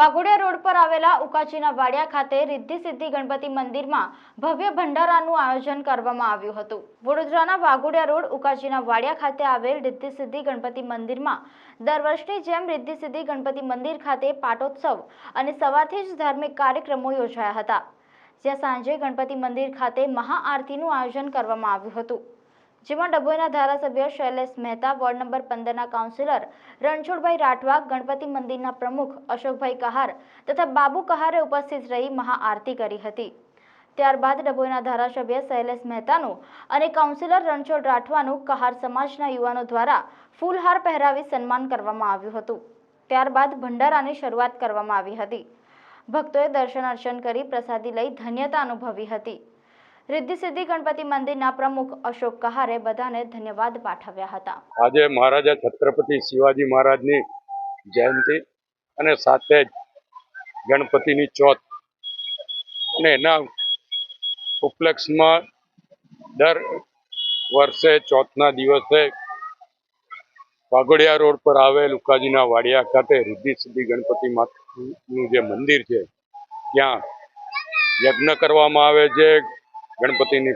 Waghodia road પર આવેલા ઉકાચીના વાડિયા ખાતે રિદ્ધિ સિદ્ધિ ગણપતિ મંદિરમાં ભવ્ય ભંડારાનું આયોજન કરવામાં આવ્યું હતું। વડોદરાના વાઘોડિયા રોડ ઉકાચીના વાડિયા ખાતે આવેલ રિદ્ધિ સિદ્ધિ ગણપતિ મંદિરમાં દર વર્ષની જેમ રિદ્ધિ સિદ્ધિ ગણપતિ મંદિર ખાતે પાટોત્સવ અને સવારથી જ ધાર્મિક કાર્યક્રમો યોજાયા હતા, જ્યાં સાંજે ગણપતિ મંદિર ખાતે મહાઆરતીનું આયોજન કરવામાં આવ્યું હતું, જેમાં ડભોઈના ધારાસભ્ય શૈલેષ મહેતા, વોર્ડ નંબર 15ના કાઉન્સિલર રણછોડભાઈ રાઠવા, ગણપતિ મંદિરના પ્રમુખ અશોકભાઈ કહાર તથા બાબુ કહારે ઉપસ્થિત રહી મહાઆરતી કરી હતી। ત્યારબાદ ડભોઈના ધારાસભ્ય શૈલેષ મહેતાનું અને કાઉન્સિલર રણછોડ રાઠવાનું કહાર સમાજના યુવાનો દ્વારા ફૂલહાર પહેરાવી સન્માન કરવામાં આવ્યું હતું। ત્યારબાદ ભંડારાની શરૂઆત કરવામાં આવી હતી। ભક્તોએ દર્શન અર્ચન કરી પ્રસાદી લઈ ધન્યતા અનુભવી હતી। રિદ્ધિ સિદ્ધિ ગણપતિ મંદિરના પ્રમુખ અશોક કહારે બધાને ધન્યવાદ પાઠવ્યા હતા। આજે મહારાજા છત્રપતિ શિવાજી મહારાજની જયંતિ અને સાથે જ ગણપતિની ચોથ અને એના ઉપલક્ષમાં દર વર્ષે ચોથના દિવસે વાઘોડિયા રોડ પર આવેલ ઉકાજીના વાડિયા ખાતે રિદ્ધિ સિદ્ધિ ગણપતિ માતાનું જે મંદિર છે ત્યાં યજ્ઞ કરવામાં આવે છે। ગણપતિની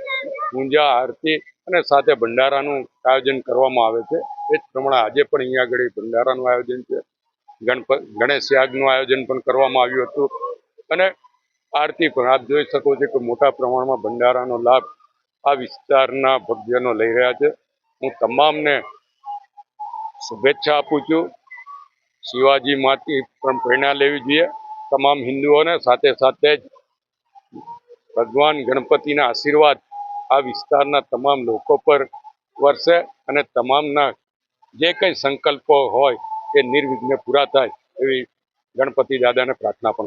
પૂજા આરતી અને સાથે ભંડારાનું આયોજન કરવામાં આવે છે। એ જ પ્રમાણે આજે પણ અહીંયા આગળ ભંડારાનું આયોજન છે। ગણેશ યાગનું આયોજન પણ કરવામાં આવ્યું હતું અને આરતી પણ આપ જોઈ શકો છો કે મોટા પ્રમાણમાં ભંડારાનો લાભ આ વિસ્તારના ભક્તજનો લઈ રહ્યા છે। હું તમામને શુભેચ્છા આપું છું। શિવાજી માંથી પણ પ્રેરણા લેવી જોઈએ તમામ હિન્દુઓને, સાથે સાથે જ ભગવાન ગણપતિના આશીર્વાદ આ વિસ્તારના તમામ લોકો પર વરસે અને તમામના જે કંઈ સંકલ્પો હોય એ નિર્વિઘ્ને પૂરા થાય એવી ગણપતિ દાદાને પ્રાર્થના પણ